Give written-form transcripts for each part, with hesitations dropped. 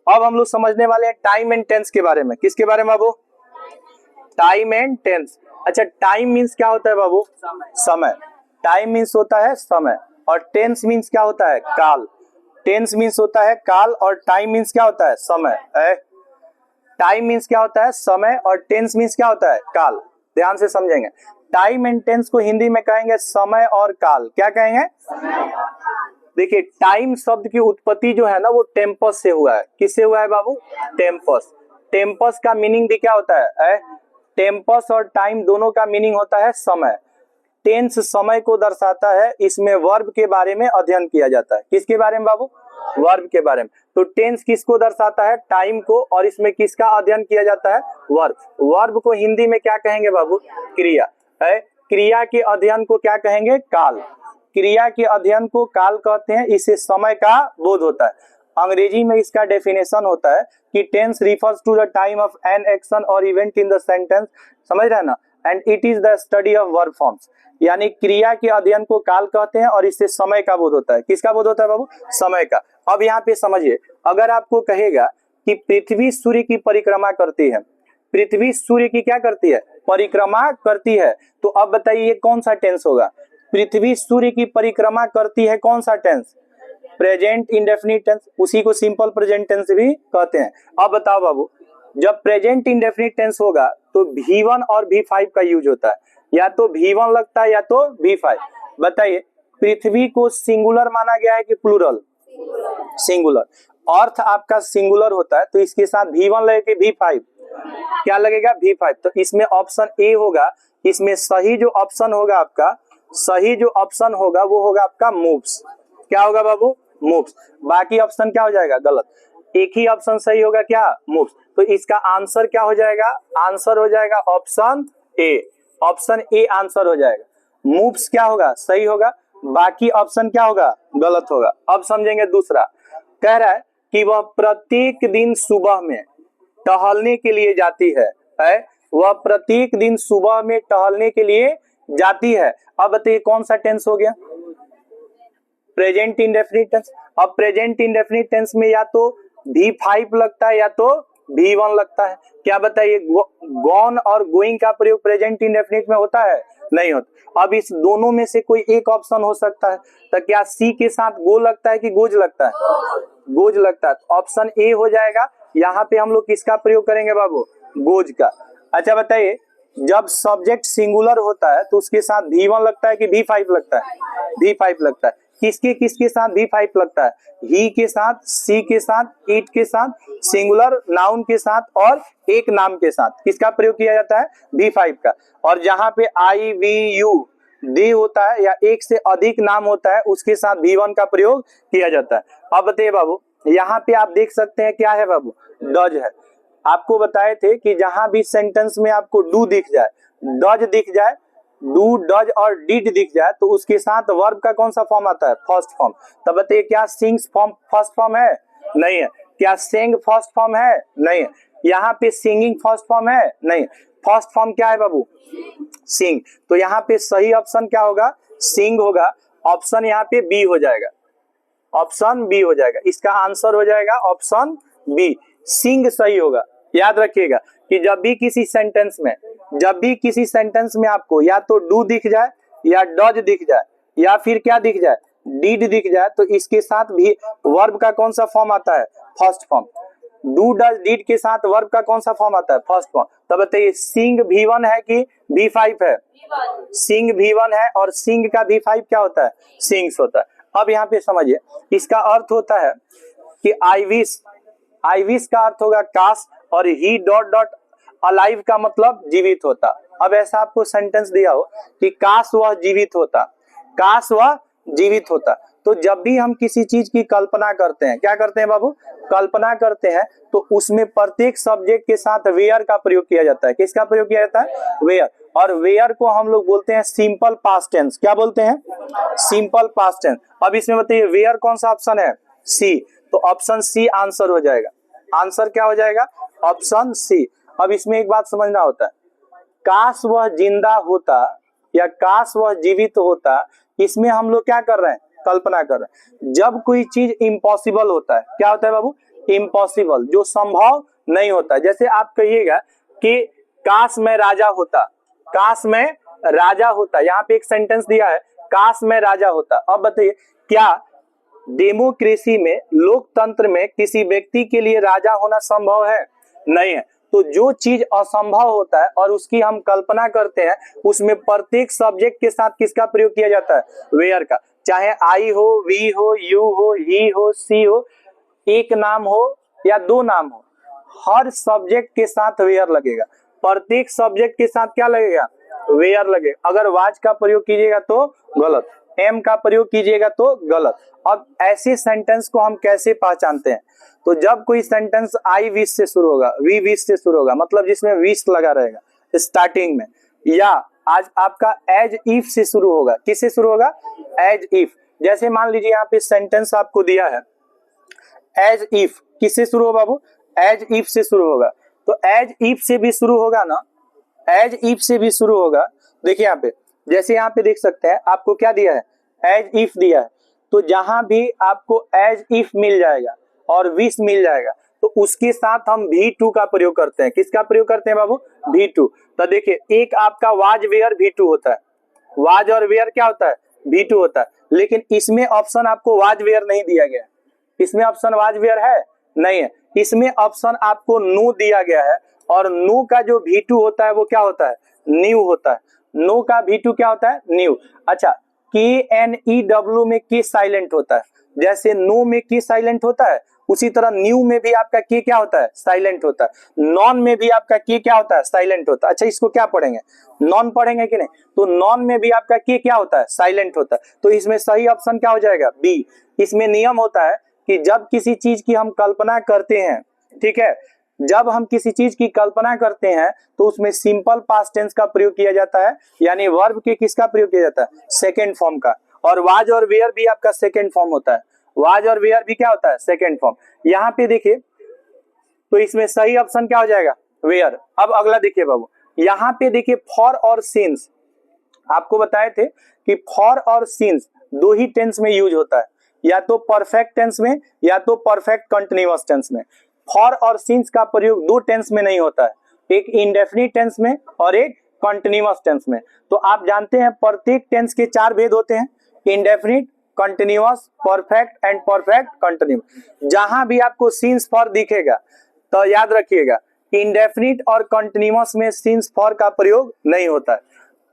अब हम लोग समझने वाले हैं टाइम एंड टेंस के बारे में। किसके बारे में बाबू? Time and tense. अच्छा, टाइम मीन्स क्या होता है बाबू? समय। टाइम मीन्स होता है समय, और टेंस मीन्स क्या होता है? काल। टेंस मीन्स होता है काल, और टाइम मीन्स क्या होता है? समय। टाइम मीन्स क्या होता है? समय, और टेंस मीन्स क्या होता है? काल। ध्यान से समझेंगे। टाइम एंड टेंस को हिंदी में कहेंगे समय और काल। क्या कहेंगे? देखिए, टाइम शब्द की उत्पत्ति जो है ना, वो टेम्पस से हुआ है। किससे हुआ है बाबू? टेम्पस। टेम्पस का मीनिंग भी क्या होता है? टेम्पस और टाइम दोनों का मीनिंग होता है समय। टेंस समय को दर्शाता है। इसमें वर्ब के बारे में अध्ययन किया जाता है। किसके बारे में बाबू? वर्ब के बारे में। तो टेंस किसको दर्शाता है? टाइम को। और इसमें किसका अध्ययन किया जाता है? वर्ब। वर्ब को हिंदी में क्या कहेंगे बाबू? क्रिया। क्रिया के अध्ययन को क्या कहेंगे? काल। क्रिया के अध्ययन को काल कहते हैं। इससे समय का बोध होता है। अंग्रेजी में इसका डेफिनेशन होता है कि tense refers to the time of an action और इवेंट इन द सेंटेंस। समझ रहे हैं ना? And it is the study of verb forms. यानी क्रिया के अध्ययन को काल कहते हैं, और इससे समय का बोध होता है। किसका बोध होता है बाबू? समय का। अब यहाँ पे समझिए, अगर आपको कहेगा कि पृथ्वी सूर्य की परिक्रमा करती है, पृथ्वी सूर्य की क्या करती है? परिक्रमा करती है। तो अब बताइए ये कौन सा टेंस होगा? पृथ्वी सूर्य की परिक्रमा करती है, कौन सा टेंस? Present indefinite tense. उसी को सिंपल प्रेजेंट टेंस भी कहते हैं। अब बताओ बाबू, जब प्रेजेंट इंडेफिनिट टेंस होगा तो V1 और V5 का यूज होता है। या तो V1 लगता है या तो V5। बताइए, पृथ्वी को सिंगुलर माना गया है कि प्लूरल? सिंगुलर। अर्थ आपका सिंगुलर होता है, तो इसके साथ V1 लगेगा V5? क्या लगेगा? V5। तो इसमें ऑप्शन ए होगा। इसमें सही जो ऑप्शन होगा आपका, सही जो ऑप्शन होगा वो होगा आपका मूव्स। क्या होगा बाबू? मूव्स। बाकी ऑप्शन क्या हो जाएगा? गलत। एक ही ऑप्शन सही होगा, क्या? मूव्स। तो इसका आंसर क्या हो जाएगा? आंसर हो जाएगा option A. Option A answer हो जाएगा। मूव्स क्या होगा? सही होगा। बाकी ऑप्शन क्या होगा? गलत होगा। अब समझेंगे दूसरा। कह रहा है कि वह प्रत्येक दिन सुबह में टहलने के लिए जाती है। वह प्रत्येक दिन सुबह में टहलने के लिए जाती है। अब बताइए कौन सा टेंस हो गया? Present indefinite tense. अब प्रेजेंट इंडेफिनिट टेंस में या तो V5 लगता है या तो V1 लगता है। क्या बताइए, गॉन और गोइंग का प्रयोग प्रेजेंट इंडेफिनिट में होता है? नहीं होता। अब इस दोनों में से कोई एक ऑप्शन हो सकता है। तो क्या सी के साथ गो लगता है कि गोज लगता है? गोज लगता है। तो ऑप्शन ए हो जाएगा। यहाँ पे हम लोग किसका प्रयोग करेंगे बाबू? गोज का। अच्छा बताइए, जब सब्जेक्ट सिंगुलर होता है तो उसके साथ V1 लगता है कि V5 लगता है? V5 लगता है। किसके किसके साथ V5 लगता है? ही के साथ, सी के साथ, इट के साथ, सिंगुलर नाउन के साथ, और एक नाम के साथ। किसका प्रयोग किया जाता है? V5 का। और जहां पे आई वी यू दे होता है या एक से अधिक नाम होता है, उसके साथ V1 का प्रयोग किया जाता है। अब बताइए बाबू, यहाँ पे आप देख सकते हैं क्या है बाबू? डज है। आपको बताए थे कि जहां भी सेंटेंस में आपको डू दिख जाए, डज दिख जाए, डू, डज और डिड दिख जाए, तो उसके साथ वर्ब का कौन सा फॉर्म आता है? First form. तब बताइए, क्या सिंग्स फॉर्म फर्स्ट फॉर्म है? नहीं है। क्या सेंग फर्स्ट फॉर्म है? नहीं है। यहाँ पे सिंगिंग फर्स्ट फॉर्म है? नहीं। फर्स्ट फॉर्म क्या है बाबू? सिंग। तो यहाँ पे सही ऑप्शन क्या होगा? सिंग होगा। ऑप्शन यहाँ पे बी हो जाएगा। ऑप्शन बी हो जाएगा। इसका आंसर हो जाएगा ऑप्शन बी, सिंग सही होगा। याद रखिएगा कि जब भी किसी सेंटेंस में आपको या तो डू दिख जाए, या डज दिख जाए, या फिर क्या दिख जाए? डिड दिख जाए, तो इसके साथ भी वर्ब का कौन सा फॉर्म आता है? First form. Do, does, did के साथ वर्ब का कौन सा फॉर्म आता है? First form. तब बताइए, सिंग V1 है कि V5 है? सिंग V1 है, और सिंग का V5 क्या होता है? सिंग्स होता है। अब यहाँ पे समझिए, इसका अर्थ होता है कि आई विश का अर्थ होगा काश, और ही डॉट डॉट अलाइव का मतलब जीवित होता। अब ऐसा आपको सेंटेंस दिया हो कि काश वह जीवित होता, काश वह जीवित होता। तो जब भी हम किसी चीज की कल्पना करते हैं, क्या करते हैं बाबू? कल्पना करते हैं, तो उसमें प्रत्येक सब्जेक्ट के साथ वेयर का प्रयोग किया जाता है। किसका प्रयोग किया जाता है? वेयर। और वेयर को हम लोग बोलते हैं सिंपल पास्ट टेंस। क्या बोलते हैं? Simple past tense. अब इसमें बताइए, वेयर कौन सा ऑप्शन है? सी। तो ऑप्शन सी आंसर हो जाएगा। आंसर क्या हो जाएगा? Option C. अब इसमें एक बात समझना होता है, काश वह जिंदा होता या काश वह जीवित होता, इसमें हम लोग क्या कर रहे हैं? कल्पना कर रहे हैं। जब कोई चीज इम्पॉसिबल होता है, क्या होता है बाबू? इम्पॉसिबल, जो संभव नहीं होता। जैसे आप कहिएगा कि काश मैं राजा होता, काश मैं राजा होता, यहाँ पे एक सेंटेंस दिया है काश मैं राजा होता। अब बताइए क्या डेमोक्रेसी में, लोकतंत्र में किसी व्यक्ति के लिए राजा होना संभव है? नहीं है। तो जो चीज असंभव होता है और उसकी हम कल्पना करते हैं, उसमें प्रत्येक सब्जेक्ट के साथ किसका प्रयोग किया जाता है? वेयर का। चाहे आई हो, वी हो, यू हो, ही हो, सी हो, एक नाम हो या दो नाम हो, हर सब्जेक्ट के साथ वेयर लगेगा। प्रत्येक सब्जेक्ट के साथ क्या लगेगा? वेयर लगेगा। अगर वाज का प्रयोग कीजिएगा तो गलत, एम का प्रयोग कीजिएगा तो गलत। अब ऐसे सेंटेंस को हम कैसे पहचानते हैं? तो जब कोई सेंटेंस आई विश से शुरू होगा, वी विश से शुरू होगा, मतलब जिसमें विश लगा रहेगा स्टार्टिंग में, या आज आपका एज इफ से शुरू होगा। किससे शुरू होगा? As if. जैसे मान लीजिए यहाँ पे सेंटेंस आपको दिया है एज इफ, किससे शुरू होगा बाबू? एज इफ से शुरू होगा। तो एज इफ से भी शुरू होगा ना, एज इफ से भी शुरू होगा। देखिए यहाँ पे, जैसे यहाँ पे देख सकते हैं आपको क्या दिया है? एज इफ दिया है। तो जहां भी आपको एज इफ मिल जाएगा और विश मिल जाएगा, तो उसके साथ हम V2 का प्रयोग करते हैं। किसका प्रयोग करते हैं बाबू? V2। तो देखिए एक आपका वाज वेयर V2 होता है, वाज और वेयर क्या होता है? V2 होता है। लेकिन इसमें ऑप्शन आपको वाज वेयर नहीं दिया गया है। इसमें ऑप्शन वाज वेयर है? नहीं है। इसमें ऑप्शन आपको नो दिया गया है, और नो का जो V2 होता है वो क्या होता है? न्यू होता है। नो का V2 क्या होता है? न्यू। अच्छा, KNEW में के साइलेंट होता है। जैसे नो में के साइलेंट होता है, उसी तरह न्यू में भी आपका के क्या होता है? साइलेंट होता है। नॉन में भी आपका के क्या होता है? साइलेंट होता है। अच्छा, इसको क्या पढ़ेंगे? नॉन पढ़ेंगे कि नहीं? तो नॉन में भी आपका के क्या होता है? साइलेंट होता है। तो इसमें सही ऑप्शन क्या हो जाएगा? बी। इसमें नियम होता है कि जब किसी चीज की हम कल्पना करते हैं, ठीक है, जब हम किसी चीज की कल्पना करते हैं तो उसमें सिंपल पास्ट टेंस का प्रयोग किया जाता है, यानी वर्ब के किसका प्रयोग किया जाता है? सेकंड फॉर्म का। और वाज और वेयर भी आपका सेकंड फॉर्म होता है। वाज और वेयर भी क्या होता है? Second form. यहाँ पे देखिए, तो इसमें सही ऑप्शन क्या हो जाएगा? वेयर। अब अगला देखिए बाबू, यहाँ पे देखिए फॉर और सिंस, आपको बताए थे कि फॉर और सिंस दो ही टेंस में यूज होता है, या तो परफेक्ट टेंस में या तो परफेक्ट कंटिन्यूअस टेंस में। फॉर और सिंस का प्रयोग दो टेंस में नहीं होता है, एक इंडेफिनिट टेंस में और एक कंटिन्यूअस टेंस में। तो आप जानते हैं प्रत्येक टेंस के चार भेद होते हैं, indefinite, continuous, perfect and perfect continuous. जहां भी आपको सिंस फॉर दिखेगा तो याद रखिएगा इंडेफिनिट और कंटिन्यूअस में सिंस फॉर का प्रयोग नहीं होता है।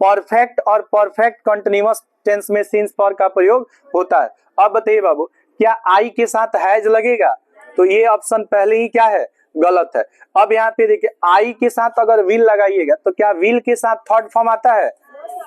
परफेक्ट और परफेक्ट कंटिन्यूअस टेंस में सिंस फॉर का प्रयोग होता है। अब बताइए बाबू, क्या आई के साथ हैज लगेगा? तो ये ऑप्शन पहले ही क्या है? गलत है। अब यहाँ पे देखिए आई के साथ अगर विल लगाइएगा तो क्या विल के साथ थर्ड फॉर्म आता है?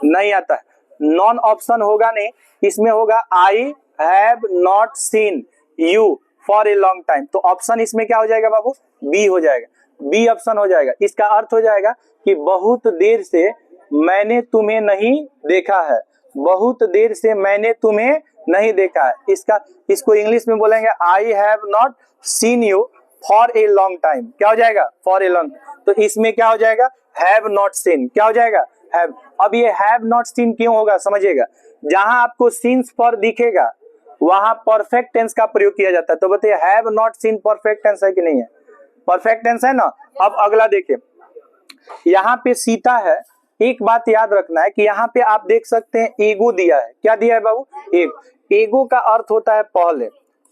नहीं आता है। नॉन ऑप्शन होगा नहीं, इसमें होगा I have not seen you for a long time. तो ऑप्शन इसमें क्या हो जाएगा बाबू? बी हो जाएगा। बी ऑप्शन हो जाएगा। इसका अर्थ हो जाएगा कि बहुत देर से मैंने तुम्हें नहीं देखा है, बहुत देर से मैंने तुम्हें नहीं देखा है। इसको इंग्लिश में बोलेंगे I have not seen you for a long time. क्या हो जाएगा? For a long. तो इसमें क्या हो जाएगा? Have not scene. क्या हो जाएगा? हैव। अब ये हैव नॉट सीन क्यों होगा समझिएगा, जहां आपको सीन्स फॉर दिखेगा वहां परफेक्ट टेंस का प्रयोग किया जाता है। तो बताइए have not seen perfect tense है कि नहीं है? परफेक्ट टेंस है ना। अब अगला देखिए, यहाँ पे सीता है। एक बात याद रखना है कि यहाँ पे आप देख सकते हैं एगो दिया है। क्या दिया है बाबू? एगो का अर्थ होता है पहले।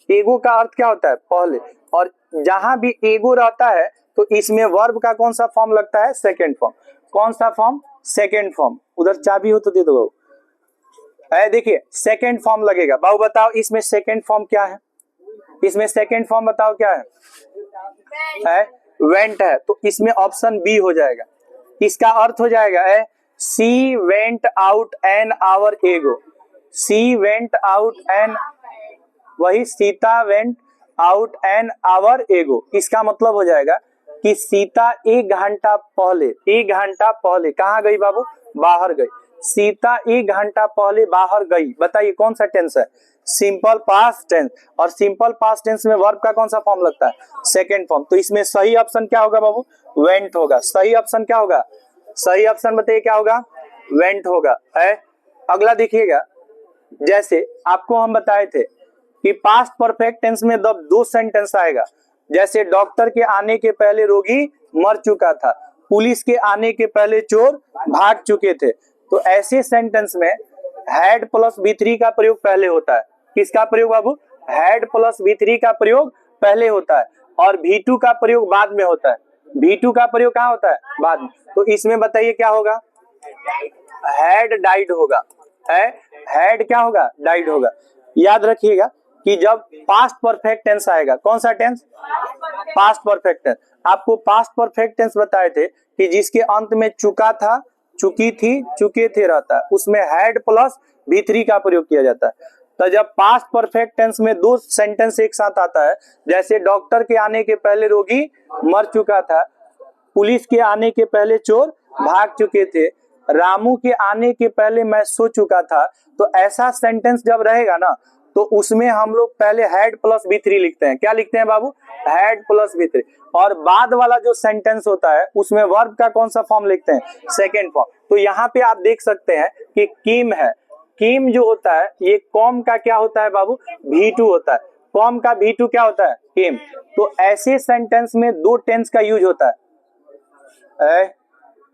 एगो का अर्थ क्या होता है? पहले। और जहां भी एगो रहता है तो इसमें वर्ब का कौन सा फॉर्म लगता है? Second form. कौन सा फॉर्म? Second form. उधर चाबी हो तो दे दो बाबू। देखिए सेकेंड फॉर्म लगेगा। बाबू बताओ इसमें सेकेंड फॉर्म क्या है? इसमें सेकेंड फॉर्म बताओ क्या है? वेंट है। तो इसमें ऑप्शन बी हो जाएगा। इसका अर्थ हो जाएगा she went out an hour ago. She went out an, वही Sita went out an hour ago. इसका मतलब हो जाएगा कि सीता एक घंटा पहले कहाँ गई बाबू? बाहर गई। सीता एक घंटा पहले बाहर गई। बताइए कौन सा टेंस है? Simple past tense. और सिंपल पास्ट टेंस में वर्ब का कौन सा फॉर्म लगता है? Second form. तो इसमें सही ऑप्शन क्या होगा बाबू? वेंट होगा। सही ऑप्शन क्या होगा? सही ऑप्शन बताइए क्या होगा? वेंट होगा। अगला देखिएगा, जैसे आपको हम बताए थे कि पास्ट परफेक्ट टेंस में जब दो सेंटेंस आएगा जैसे डॉक्टर के आने के पहले रोगी मर चुका था, पुलिस के आने के पहले चोर भाग चुके थे। तो ऐसे सेंटेंस में हैड प्लस V3 का प्रयोग पहले होता है। किसका प्रयोग बाबू? हैड प्लस V3 का प्रयोग पहले होता है और V2 का प्रयोग बाद में होता है। V2 का प्रयोग कहाँ होता है? बाद में। तो इसमें बताइए क्या होगा? हैड डाइड होगा। हैड क्या होगा? डाइड होगा। याद रखिएगा कि जब पास्ट परफेक्ट टेंस आएगा, कौन सा टेंस? Past perfect tense. आपको पास्ट परफेक्ट टेंस बताए थे कि जिसके अंत में चुका था, चुकी थी, चुके थे रहता है, उसमें हैड प्लस V3 का प्रयोग किया जाता है। तो जब पास्ट परफेक्ट टेंस में दो सेंटेंस एक साथ आता है, जैसे डॉक्टर के आने के पहले रोगी मर चुका था, पुलिस के आने के पहले चोर भाग चुके थे, रामू के आने के पहले मैं सो चुका था, तो ऐसा सेंटेंस जब रहेगा ना, तो उसमें हम लोग पहले हैड प्लस V3 लिखते हैं। क्या लिखते हैं बाबू? Had plus V3। और बाद वाला जो सेंटेंस होता है उसमें वर्ब का कौन सा फॉर्म लिखते हैं? Second form. तो यहाँ पे आप देख सकते हैं कि किम है, किम जो होता है ये कॉम का क्या होता है बाबू? V2 होता है। कॉम का V2 क्या होता है? किम। तो ऐसे सेंटेंस में दो टेंस का यूज होता है।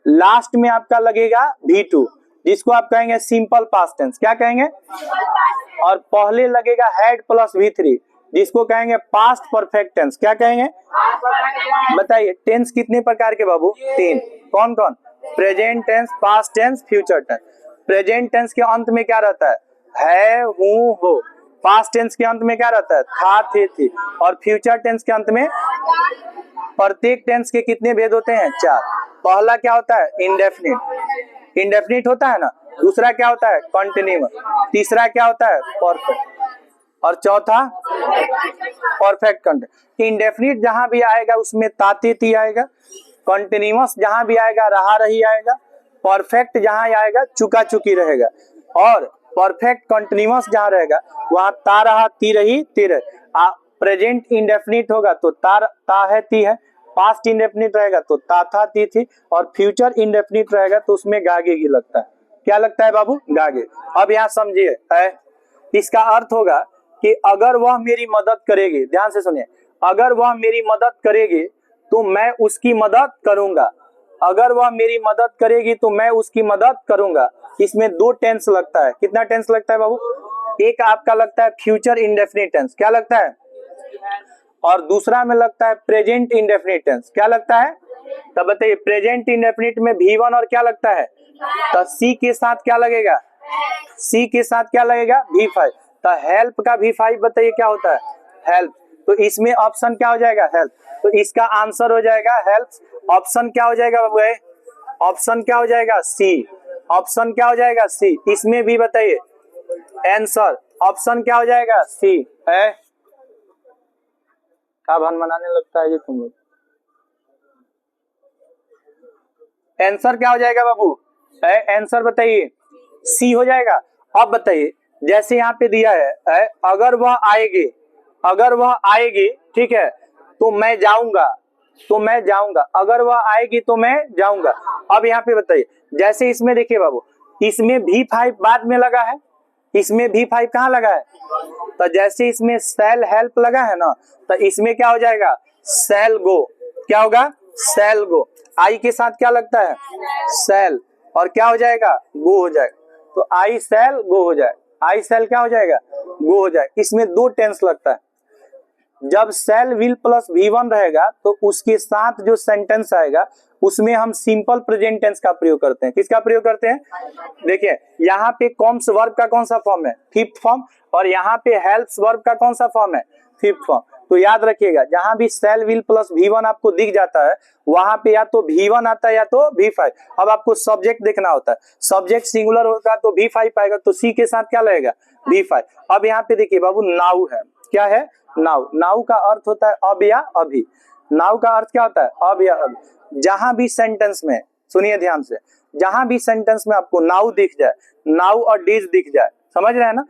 लास्ट में आपका लगेगा V2, जिसको आप कहेंगे सिंपल पास्ट टेंस। क्या कहेंगे? और पहले लगेगा हैड प्लस V3, जिसको कहेंगे पास्ट परफेक्ट टेंस। क्या कहेंगे? बताइए टेंस कितने प्रकार के बाबू? 3। कौन कौन? Present tense, past tense, future tense. Present tense के अंत में क्या रहता है? हूं, हो। पास्ट टेंस के अंत में क्या रहता है? था, थे, थी। और फ्यूचर टेंस के अंत में प्रत्येक टेंस के कितने भेद होते हैं? 4। पहला क्या होता है? इंडेफिनिट। इंडेफिनिट होता है ना। दूसरा क्या होता है? कॉन्टिन्यूअस। तीसरा क्या होता है? परफेक्ट। और चौथा परफेक्ट कंटिन्यूअस। इंडेफिनिट जहां भी आएगा उसमें ताते ती आएगा, कॉन्टिन्यूअस जहां भी आएगा रहा रही आएगा, परफेक्ट जहां आएगा चुका चुकी रहेगा, और परफेक्ट कंटिन्यूअस जहां रहेगा वहां ता रहा ती रही ती रहे। प्रेजेंट इंडेफिनिट होगा तो ता है ती है, पास्ट इंडेफिनिट रहेगा तो ता था ती थी, और फ्यूचर इंडेफिनिट रहेगा तो उसमें गागे की लगता है। क्या लगता है बाबू? गागे। अब यहाँ समझिए, इसका अर्थ होगा कि अगर वह मेरी मदद करेगी, ध्यान से सुनिए, अगर वह मेरी मदद करेगी तो मैं उसकी मदद करूंगा। अगर वह मेरी मदद करेगी तो मैं उसकी मदद करूंगा। इसमें दो टेंस लगता है। कितना टेंस लगता है बाबू? एक आपका लगता है फ्यूचर इंडेफिनिट टेंस। क्या लगता है? और दूसरा में लगता है प्रेजेंट इंडेफिनिट टेंस। क्या लगता है? तब बताइए प्रेजेंट इंडेफिनिट में V1 और क्या लगता है? तो C के साथ क्या लगेगा? C के साथ क्या लगेगा? V5। तो हेल्प का V5 बताइए क्या होता है? हेल्प। तो इसमें ऑप्शन क्या हो जाएगा? हेल्प। तो इसका आंसर हो जाएगा हेल्प। ऑप्शन क्या हो जाएगा बाबू? ऑप्शन क्या हो जाएगा? C। ऑप्शन क्या हो जाएगा? C। इसमें भी बताइए आंसर। ऑप्शन क्या हो जाएगा? C है। क्या भान मनाने लगता है जी तुम लोग? आंसर क्या हो जाएगा बाबू? आंसर बताइए C हो जाएगा। अब बताइए जैसे यहाँ पे दिया है अगर वह आएगी, अगर वह आएगी, ठीक है, तो मैं जाऊंगा, तो मैं जाऊंगा। अगर वह आएगी तो मैं जाऊंगा। अब यहाँ पे बताइए जैसे इसमें देखिए बाबू, इसमें V5 बाद में लगा है, इसमें V5 कहाँ लगा है? तो जैसे इसमें सेल हेल्प लगा है ना, तो इसमें क्या हो जाएगा? सेल गो। क्या होगा? सेल गो। आई के साथ क्या लगता है? सेल। और क्या हो जाएगा? गो हो जाएगा। तो आई सेल गो हो जाए। आई सेल क्या हो जाएगा? गो हो जाए। इसमें दो टेंस लगता है। जब सेल विल प्लस V1 रहेगा तो उसके साथ जो सेंटेंस आएगा उसमें हम सिंपल प्रेजेंट टेंस का प्रयोग करते हैं। किसका प्रयोग करते हैं? देखिए यहाँ पे कॉम्स वर्ब का कौन सा फॉर्म है? Fifth form. और यहाँ पे हेल्प्स वर्ब का कौन सा फॉर्म है? Fifth form. तो याद रखिएगा जहां भी सेल विल प्लस V1 आपको दिख जाता है वहां पे या तो V1 आता है या तो V5। अब आपको सब्जेक्ट देखना होता है। सब्जेक्ट सिंगुलर होगा तो V5 आएगा, तो C के साथ क्या लगेगा? V5। अब यहाँ पे देखिए बाबू नाउ है। क्या है? नाउ। नाउ का अर्थ होता है अब या अभी। नाउ का अर्थ क्या होता है? अब या अभी। जहां भी सेंटेंस में, सुनिए ध्यान से, जहां भी सेंटेंस में आपको नाउ दिख जाए, नाउ और डिज दिख जाए, समझ रहे हैं ना?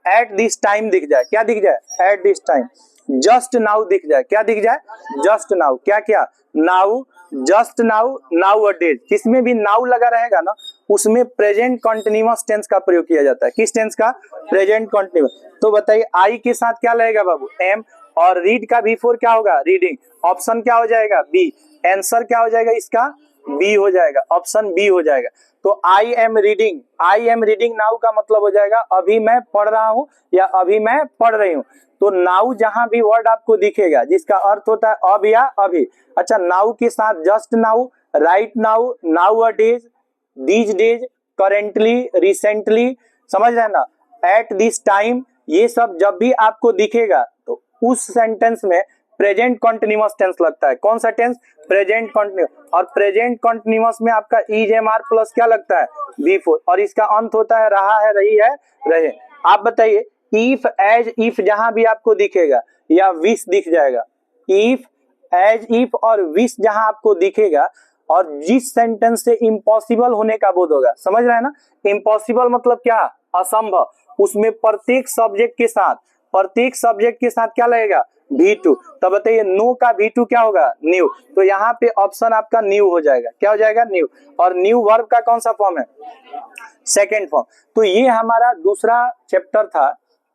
एट दिस टाइम दिख जाए, क्या दिख जाए? At this time. Just now दिख जाए, क्या दिख जाए? Just now. क्या क्या? नाउ, जस्ट नाउ, नाउ और डेज। जिसमें भी नाउ लगा रहेगा ना उसमें प्रेजेंट कंटिन्यूअस टेंस का प्रयोग किया जाता है। किस टेंस का? Present continuous. तो बताइए आई के साथ क्या लगेगा बाबू? एम। और रीड का V4 क्या होगा, रीडिंग। ऑप्शन क्या हो जाएगा, बी। आंसर क्या हो जाएगा इसका, बी हो जाएगा, ऑप्शन बी हो जाएगा। तो आई एम रीडिंग नाउ का मतलब हो जाएगा अभी मैं पढ़ रहा हूं या अभी मैं पढ़ रही हूं। तो नाउ जहां भी वर्ड आपको दिखेगा जिसका अर्थ होता है अब या अभी, अच्छा नाउ के साथ just now, right now, now a days, these days, currently, recently, समझ रहे हैं ना, एट दिस टाइम, ये सब जब भी आपको दिखेगा तो उस सेंटेंस में प्रेजेंट कॉन्टिन्यूअस टेंस लगता है। कौन सा टेंस, प्रेजेंट कॉन्टिन्यूअस। और प्रेजेंट कॉन्टिन्यूअस में आपका इज एम आर प्लस क्या लगता है, V4, और इसका अंत होता है रहा है, रही है, रहे। आप बताइए इफ, एज, इफ जहां भी आपको दिखेगा या विश दिख जाएगा, इफ, एज, इफ और विश जहां आपको दिखेगा और जिस सेंटेंस से इम्पॉसिबल होने का बोध होगा, समझ रहे हैं ना, इम्पॉसिबल मतलब क्या, असंभव, उसमें प्रत्येक सब्जेक्ट के साथ क्या लगेगा, V2। तो बताइए नो का V2 क्या होगा, न्यू। तो यहाँ पे ऑप्शन आपका न्यू हो जाएगा, क्या हो जाएगा, न्यू। और न्यू वर्ब का कौन सा फॉर्म है, सेकेंड फॉर्म। तो ये हमारा दूसरा चैप्टर था,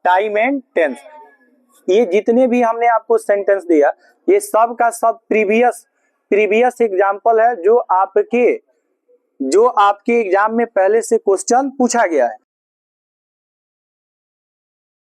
टाइम एंड टेंस। ये जितने भी हमने आपको सेंटेंस दिया ये सब का सब प्रीवियस एग्जाम्पल है जो आपके एग्जाम में पहले से क्वेश्चन पूछा गया है।